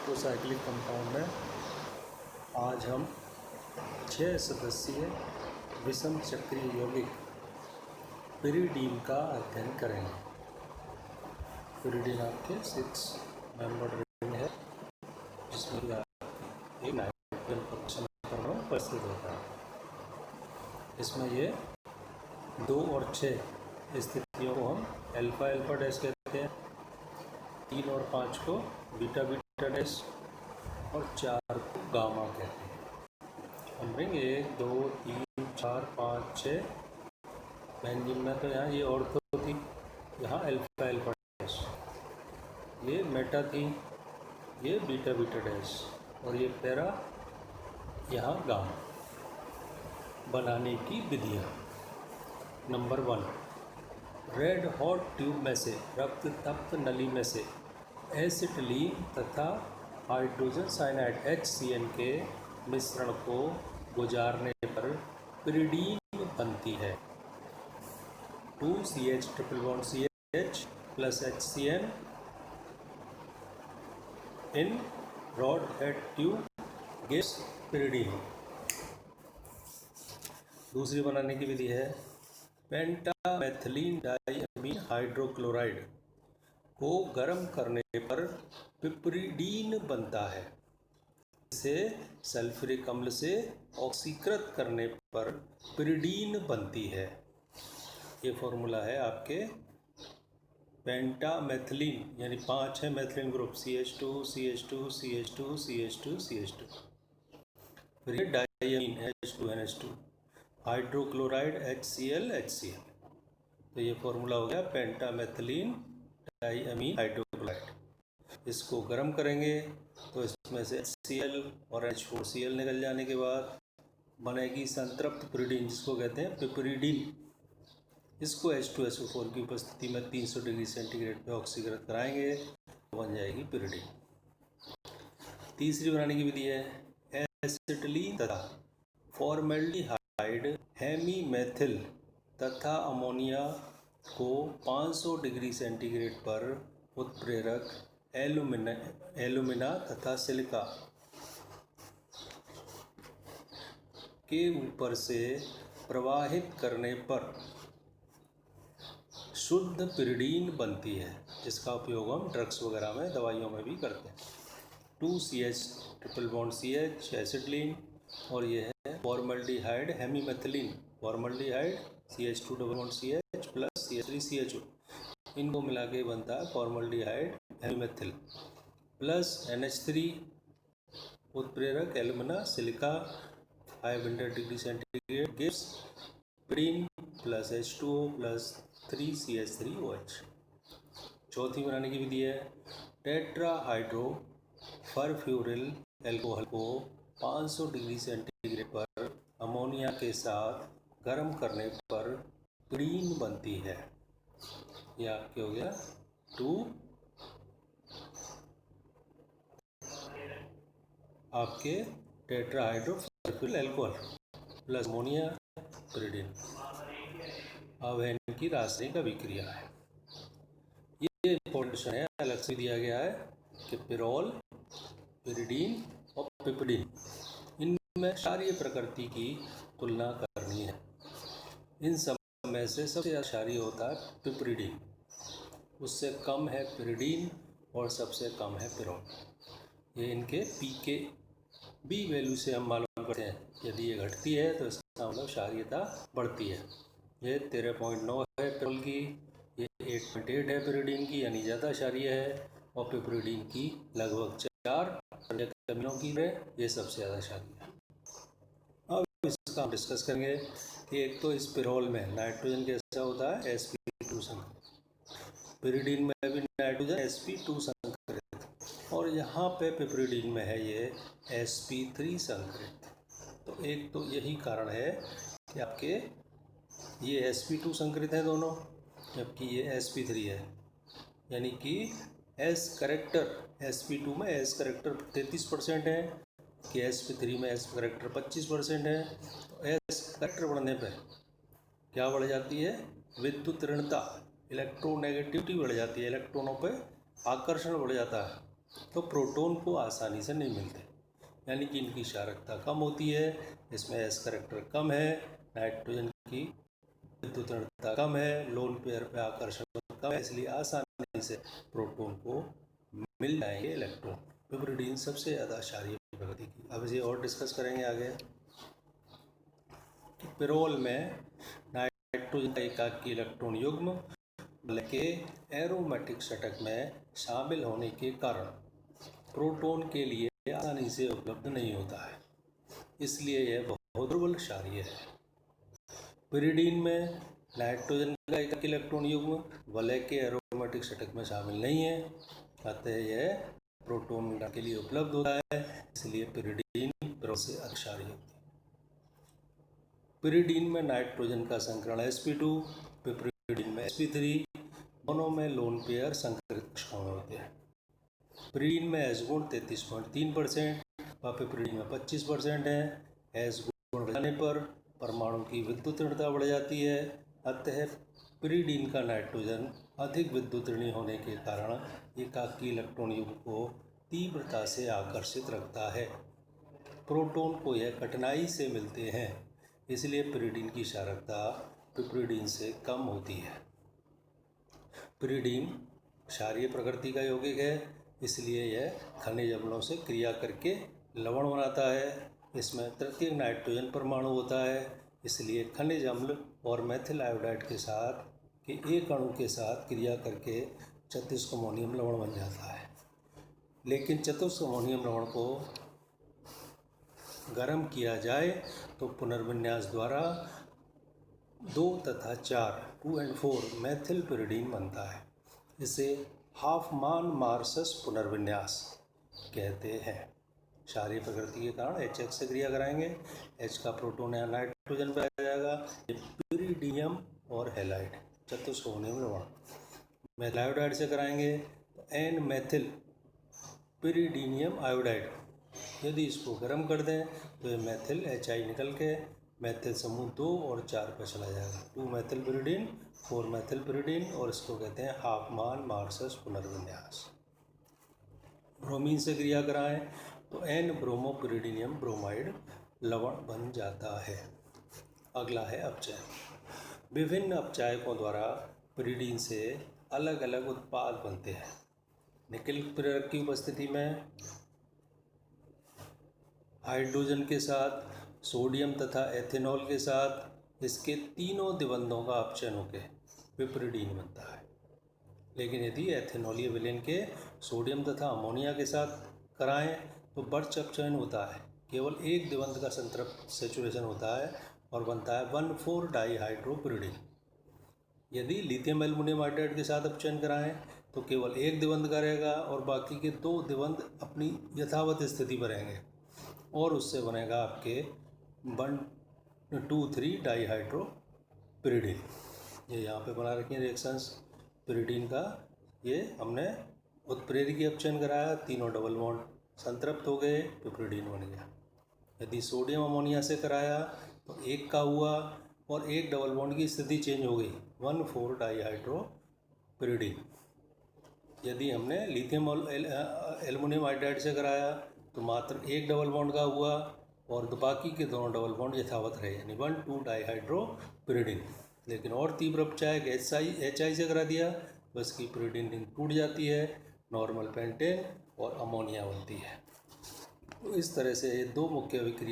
टेट्रासाइक्लिक compound है। आज हम 6 सदस्यीय विषम चक्रीय यौगिक पिरिडीन का अध्ययन करेंगे। पिरिडीन आपके 6 मेंबर्ड रिंग है, जिसमें एक नाइट्रोजन फंक्शन परमाणु उपस्थित होता है। इसमें ये 2 और 6 स्थितियों को हम अल्फा अल्फा डैश कहते हैं, 3 और 5 को बीटा बीटा डैश और 4 को गामा कहते हैं। हम रिंग 1 2 3 4 5 6 बेंजीन में तो यहाँ ये ऑर्थो थी, यहाँ अल्फा अल्फा डैश, ये मेटा थी, ये बीटा बीटा डैश और ये पैरा, यहाँ गामा। बनाने की विधियाँ। नंबर 1, रेड हॉट ट्यूब में से, रक्त तप्त नली में से एसिटिलीन तथा हाइड्रोजन साइनाइड HCN के मिश्रण को गुजारने पर पिरिडीन बनती है। 2CH triple bond CH plus HCN in red hot tube gives pyridine. दूसरी बनाने की विधि है, पेंटामेथिलीन डाइअमीन हाइड्रोक्लोराइड को गर्म करने पर पिपरिडीन बनता है। इसे सल्फ्यूरिक अम्ल से ऑक्सीकृत करने पर पिरिडीन बनती है। ये फॉर्मूला है आपके पेंटामेथिलीन, यानी 5 है methylene group CH2 CH2 CH2 CH2 CH2, फिर डाइअमीन H2NH2, हाइड्रोक्लोराइड HCl HCl। तो ये फॉर्मूला हो गया पेंटामेथिलीन डाइअमीन हाइड्रोक्लोराइड। इसको गर्म करेंगे तो इसमें से HCl और H4Cl निकल जाने के बाद बनेगी संतृप्त पिरिडीन, जिसको कहते हैं पिपरिडीन। इसको H2SO4 की उपस्थिति में 300 डिग्री सेंटीग्रेड पे ऑक्सीकृत कराएंगे तो बन जाएगी पिरिडीन। तीसरी बनाने की विधि है, एसिटिलीन तथा फॉर्मेल्डिहाइड हेमीमेथिल तथा अमोनिया को 500 डिग्री सेंटीग्रेड पर उत्प्रेरक एल्यूमिना तथा सिलिका के ऊपर से प्रवाहित करने पर शुद्ध पिरिडीन बनती है, जिसका उपयोग हम ड्रग्स वगैरह में, दवाइयों में भी करते हैं। 2CH triple bond CH acetylene और ये है फॉर्मल्डिहाइड हेमीमेथिलीन, formaldehyde CH2 double bond CH plus CH3CHO, इनको मिला के बनता है फॉर्मल्डिहाइड हेमीमेथिल प्लस NH3 उत्प्रेरक alumina silica 500 degree centigrade gives pyridine plus H2O plus 3CH3OH। चौथी बनाने की विधि है, टेट्राहाइड्रो फरफ्यूरिल एल्कोहल को 500 डिग्री सेंटीग्रेड पर अमोनिया के साथ गर्म करने पर पिरिडीन बनती है। यह आपके हो गया 2 आपके tetrahydro फरफ्यूरिल alcohol plus ammonia pyridine. अब है इनकी रासायनिक अभिक्रिया है। ये इंपॉर्टेंट है, अलग से दिया गया है कि पिरोल, पिरिडीन और पिपरीडीन, इनमें क्षारीय प्रकृति की तुलना करनी है। इन सब में से सबसे ज़्यादा क्षारीय होता है पिपरीडीन, उससे कम है पिरिडीन और सबसे कम है पिरोल। ये इनके pKb वैल्यू से हम मालूम करते हैं, यदि ये घटती है तो इसका मतलब क्षारीयता बढ़ती है। ये 13.9 है पिरोल की, ये 8.8 है पिरिडीन की, यानी ज़्यादा क्षारीय है, और पिपरीडीन की लगभग 4 अमीनों की है, ये सबसे ज़्यादा क्षारीय है। अब इसका हम डिस्कस करेंगे कि एक तो इस पिरोल में नाइट्रोजन कैसा होता है, sp2 संकरित, पिरिडीन में भी नाइट्रोजन sp2 संकरित, और यहाँ पे पिपरीडीन में है ये sp3 संकरित। तो एक तो यही कारण है कि आपके ये sp2 संकरित हैं दोनों, जबकि ये sp3 है, यानी कि S करेक्टर sp2 में S करेक्टर 33% है, कि sp3 में S करेक्टर 25% है। तो S करेक्टर बढ़ने पर क्या बढ़ जाती है, विद्युत ऋणता, इलेक्ट्रोनेगेटिविटी बढ़ जाती है, इलेक्ट्रॉनों पे आकर्षण बढ़ जाता है। तो प्रोटॉन को आसानी से नहीं मिलते, यानी कि इनकी क्षारकता कम होती है, इसमें एस करेक्टर कम है, नाइट्रोजन की विद्युत ऋणता कम है, लोन पेयर पे आकर्षण कम है, इसलिए आसानी से प्रोटॉन को मिल जाएंगे इलेक्ट्रॉन। पिपरिडीन सबसे ज़्यादा क्षारीय प्रकृति की। अब इसे और डिस्कस करेंगे आगे। पिरोल में नाइट्रोजन का एकाकी इलेक्ट्रॉन युग्म के एरोमेटिक षटक में शामिल होने के कारण प्रोटॉन के लिए आसानी से उपलब्ध नहीं होता है, इसलिए यह बहुत दुर्बल क्षारीय है। पिरिडीन में नाइट्रोजन का एक इलेक्ट्रॉन युग्म वलय के एरोमेटिक षटक में शामिल नहीं है, अतः यह प्रोटॉन के लिए उपलब्ध होता है, इसलिए पिरिडीन पिरोल से अधिक क्षारीय होती है। पिरिडीन में नाइट्रोजन का संकरण sp2, पिपरिडीन में sp3, दोनों में लोन पेयर संकरित कक्षाओं में होते हैं। पिरिडीन में एस गुण 33.3% व पिपरिडीन में 25% है। एस गुण बढ़ने पर परमाणु की विद्युत ऋणता बढ़ जाती है, अतः पिरिडीन का नाइट्रोजन अधिक विद्युत ऋणी होने के कारण एकाकी इलेक्ट्रॉन युग्म को तीव्रता से आकर्षित रखता है। प्रोटॉन को यह कठिनाई से मिलते हैं, इसलिए पिरिडीन की क्षारकता पिपरिडीन से कम होती है। पिरिडीन क्षारीय प्रकृति का यौगिक है, इसलिए यह खनिज अम्लों से क्रिया करके लवण बनाता है। इसमें तृतीयक नाइट्रोजन परमाणु होता है, इसलिए खनिज अम्ल और मेथिल आयोडाइड के साथ के एक अणु के साथ क्रिया करके चतुष्क अमोनियम लवण बन जाता है। लेकिन चतुष्क अमोनियम लवण को गर्म किया जाए तो पुनर्विन्यास द्वारा 2 तथा 4 2 और 4 मेथिल पिरिडीन बनता है। इसे हाफमान मार्सस पुनर्विन्यास कहते हैं। क्षारीय प्रकृति के कारण HX से क्रिया कराएंगे, H का प्रोटॉन या नाइट्रोजन पे आ जाएगा, ये पिरिडियम और हैलाइड चतुष्क अमोनियम लवण। मेथिल आयोडाइड से कराएंगे तो N मेथिल पिरिडीनियम आयोडाइड, यदि इसको गर्म कर दें तो ये मेथिल HI निकल के मेथिल समूह 2 और 4 पर चला जाएगा, 2 मेथिल पिरिडीन 4 मेथिल पिरिडीन, और इसको कहते हैं हाफमान मार्सस पुनर्विन्यास। ब्रोमीन से क्रिया कराएं तो N ब्रोमोपिरिडीनियम ब्रोमाइड लवण बन जाता है। अगला है अपचय। विभिन्न अपचायकों द्वारा पिरिडीन से अलग अलग उत्पाद बनते हैं। निकेल प्रेरक की उपस्थिति में हाइड्रोजन के साथ सोडियम तथा एथेनॉल के साथ इसके तीनों द्विबंधों का अपचयन होकर पिपरिडीन बनता है। लेकिन यदि एथेनॉलीय विलेन के सोडियम तथा अमोनिया के साथ कराएं तो बर्च अपचयन होता है, केवल एक द्विबंध का संतृप्त सेचुरेशन होता है और बनता है 1,4 डाईहाइड्रोपिरिडीन। यदि लिथियम एल्युमिनियम हाइड्राइड के साथ अपचयन कराएं तो केवल एक द्विबंध का रहेगा और बाकी के 2 द्विबंध अपनी यथावत स्थिति पर रहेंगे और उससे बनेगा आपके 1,2,3 डाईहाइड्रोपिरिडीन। ये यहाँ पे बना रखी है रिएक्शंस पिरिडीन का। ये हमने उत्प्रेरकी अपचयन कराया, तीनों डबल बॉन्ड संतृप्त हो गए, पिपरिडीन बन गया। यदि सोडियम अमोनिया से कराया तो एक का हुआ और एक डबल बॉन्ड की स्थिति चेंज हो गई, 1,4 डाईहाइड्रोपिरिडीन। यदि हमने लिथियम एल्युमिनियम हाइड्राइड से कराया तो मात्र एक डबल बॉन्ड का हुआ और बाकी के दोनों डबल बॉन्ड यथावत रहे, यानी 1,2 डाईहाइड्रोपिरिडीन। लेकिन और तीव्र उपचायक HI से करा दिया तो इसकी पिरिडीन रिंग टूट जाती है, नॉर्मल पेंटेन और अमोनिया बनती है। तो इस तरह से ये 2 मुख्य विक्रिया